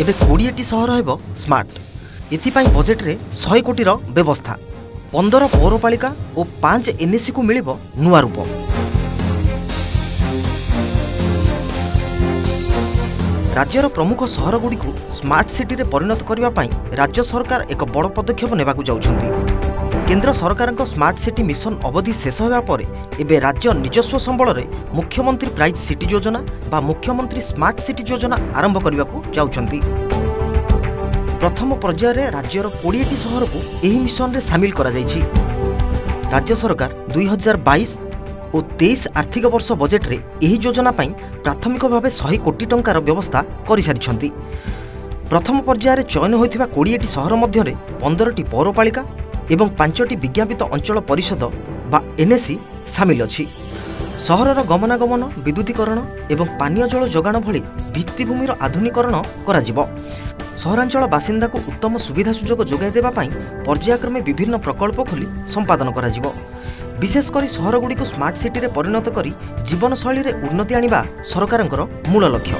एबे 20टी सहर हेब स्मार्ट एथिपाई बजेट रे 100 कोटीर व्यवस्था 15 पौरपालिका और 5 एनएसी को मिलिब नुआ रूप। राज्यर प्रमुख सहरगुड़ी को स्मार्ट सिटी रे परिणत करने पाई राज्य सरकार एक बड़ पदक्षेप नेबाकु जाउछंती। केंद्र सरकार स्मार्ट सिटी मिशन अवधि शेष होगा पर एबे राज्य निजस्व संबल रे मुख्यमंत्री प्राइज सिटी योजना बा मुख्यमंत्री स्मार्ट सिटी योजना आरंभ करने को जाउछंती। प्रथम पर्याय रे राज्यर 20टी सहर को एही मिशन रे शामिल करा जायछि। राज्य सरकार 2022 और 23 आर्थिक वर्ष बजेट रे एही योजना पाई प्राथमिक भाव 100 कोटी टंकार व्यवस्था कर सारिछंती। प्रथम पर्याय रे चयन होइथिबा 20टी सहर मध्य रे 15टी पौरपालिका एवं 5टी विज्ञापित अंचल परिषद बा एनएसी सामिल अछि। सहरर गमनागमन विद्युतीकरण एवं पानीय जल जोगाण भली भित्तिभूमिर आधुनिकरण कराजिब। सहरांचल बासिंदा को उत्तम सुविधा सुजोग जोगाई देबा पाई पर्यायक्रमे विभिन्न प्रकल्प खोली संपादन कराजिब। विशेषकर सहरगुड़ी को स्मार्ट सिटी रे परिणत करी जीवनशैली रे उन्नति आनिबा सरकारंकर मूल लक्ष्य।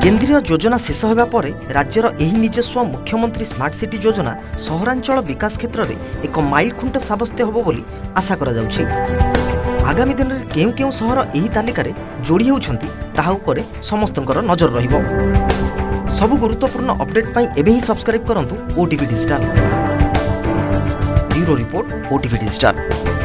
केंद्रीय योजना शेष होगा पर राज्यर एही निजस्व मुख्यमंत्री स्मार्ट सिटी योजना सहरांचल विकास क्षेत्र में एक माइल खुंट साब्यस्त होबो बोली आशा करा जाउछि। आगामी दिन में केउ केउ सहर एही तालिकार जोड़ी होउछंती ताहा उपरे समस्तंकर नजर रहिबो। सबु गुरुत्वपूर्ण अपडेट पाई एबे ही सब्सक्राइब करंतु OTV digital. Bureau report OTV digital.